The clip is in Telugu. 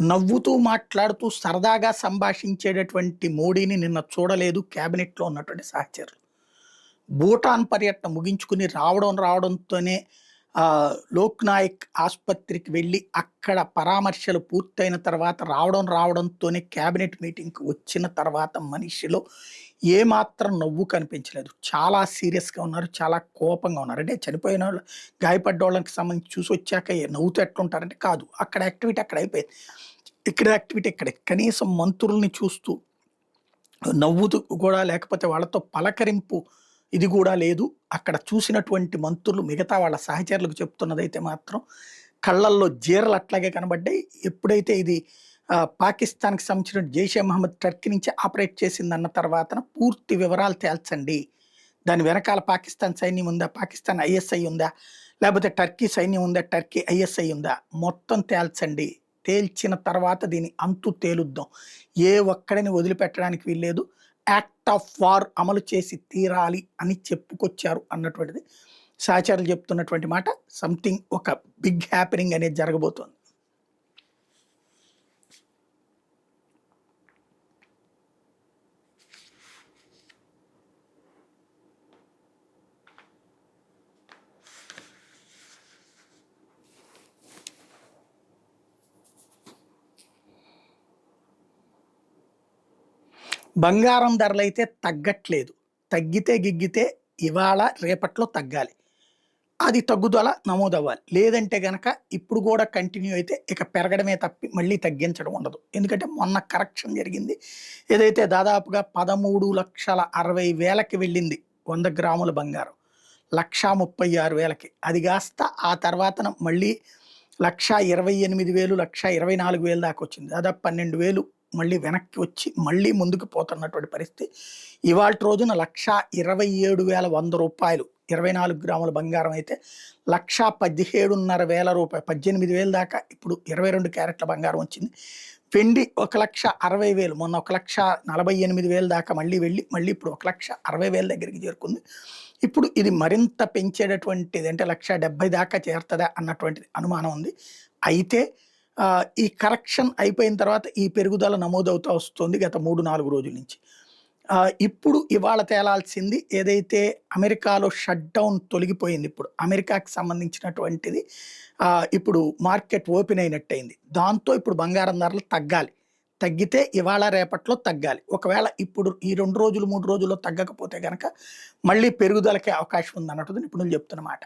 నవ్వుతూ మాట్లాడుతూ సరదాగా సంభాషించేటటువంటి మోడీని నిన్న చూడలేదు క్యాబినెట్‌లో ఉన్నటువంటి సహచరులు. భూటాన్ పర్యటన ముగించుకుని రావడంతోనే లోక్ నాయక్ ఆస్పత్రికి వెళ్ళి అక్కడ పరామర్శలు పూర్తయిన తర్వాత రావడంతోనే క్యాబినెట్ మీటింగ్‌కి వచ్చిన తర్వాత మనిషిలో ఏమాత్రం నవ్వు కనిపించలేదు. చాలా సీరియస్‌గా ఉన్నారు. చాలా కోపంగా ఉన్నారు. అంటే చనిపోయినోళ్ళు, గాయపడ్డోళ్ళకి సంబంధించి చూసొచ్చాక నవ్వుతూ ఎట్లుంటారంటే కాదు. అక్కడ యాక్టివిటీ అక్కడ అయిపోయింది. ఇక్కడ యాక్టివిటీ ఇక్కడే. కనీసం మంత్రుల్ని చూస్తూ నవ్వుతూ కూడా లేకపోతే వాళ్ళతో పలకరింపు ఇది గూడా లేదు. అక్కడ చూసినటువంటి మంత్రులు మిగతా వాళ్ళ సహచరులకు చెప్తున్నదైతే మాత్రం కళ్ళల్లో జీరలు అట్లాగే కనబడ్డాయి. ఎప్పుడైతే ఇది పాకిస్తాన్‌కి సంబంధించిన జైషే మహమ్మద్ టర్కీ నుంచి ఆపరేట్ చేసిందన్న తర్వాతన పూర్తి వివరాలు తేల్చండి. దాని వెనకాల పాకిస్తాన్ సైన్యం ఉందా? పాకిస్తాన్ ఐఎస్ఐ ఉందా? లేకపోతే టర్కీ సైన్యం ఉందా? టర్కీ ఐఎస్ఐ ఉందా? మొత్తం తేల్చండి. తేల్చిన తర్వాత దీని అంతు తేలుద్దాం. ఏ ఒక్కడిని వదిలిపెట్టడానికి వీల్లేదు. యాక్ట్ ఆఫ్ వార్ అమలు చేసి తీరాలి అని చెప్పుకొచ్చారు అన్నటువంటిది సహచరులు చెప్తున్నటువంటి మాట. సంథింగ్ ఒక బిగ్ హ్యాపెనింగ్ అనేది జరగబోతోంది. బంగారం ధరలైతే తగ్గట్లేదు. తగ్గితే గిగ్గితే ఇవాళ రేపట్లో తగ్గాలి. అది తగ్గుదల నమోదవ్వాలి. లేదంటే గనక ఇప్పుడు గూడా కంటిన్యూ అయితే ఇక పెరగడమే తప్పి మళ్ళీ తగ్గించడం ఉండదు. ఎందుకంటే మొన్న కరెక్షన్ జరిగింది. ఏదైతే దాదాపుగా 13,60,000కి వెళ్ళింది 100 గ్రాముల బంగారం. 1,36,000కి. అది కాస్త ఆ తర్వాతన మళ్ళీ 1,28,000, 1,24,000 దాకా వచ్చింది. దాదాపు 12,000 మళ్ళీ వెనక్కి వచ్చి మళ్ళీ ముందుకు పోతున్నటువంటి పరిస్థితి. ఇవాల్టి రోజున రూ. 1,17,100 24 గ్రాముల బంగారం అయితే 1,17,500 18,000 దాకా ఇప్పుడు 22 క్యారెట్ల బంగారం వచ్చింది. వెండి 1,60,000 మొన్న 1,48,000 దాకా మళ్ళీ వెళ్ళి మళ్ళీ ఇప్పుడు 1,60,000 దగ్గరికి చేరుకుంది. ఇప్పుడు ఇది మరింత పెంచేటటువంటిది అంటే 1,70,000 దాకా చేరుతదా అన్నటువంటిది అనుమానం ఉంది. అయితే ఈ కరెక్షన్ అయిపోయిన తర్వాత ఈ పెరుగుదల నమోదవుతా వస్తుంది గత 3, 4 రోజుల నుంచి. ఇప్పుడు ఇవాళ తేలాల్సింది ఏదైతే అమెరికాలో షట్‌డౌన్ తొలగిపోయింది ఇప్పుడు. అమెరికాకి సంబంధించినటువంటిది ఇప్పుడు మార్కెట్ ఓపెన్ అయినట్టయింది. దాంతో ఇప్పుడు బంగారం ధరలు తగ్గాలి. తగ్గితే ఇవాళ రేపట్లో తగ్గాలి. ఒకవేళ ఇప్పుడు ఈ 2 రోజులు, 3 రోజుల్లో తగ్గకపోతే గనక మళ్ళీ పెరుగుదలకే అవకాశం ఉందన్నట్టుగా నిపుణులు చెప్తున్నమాట.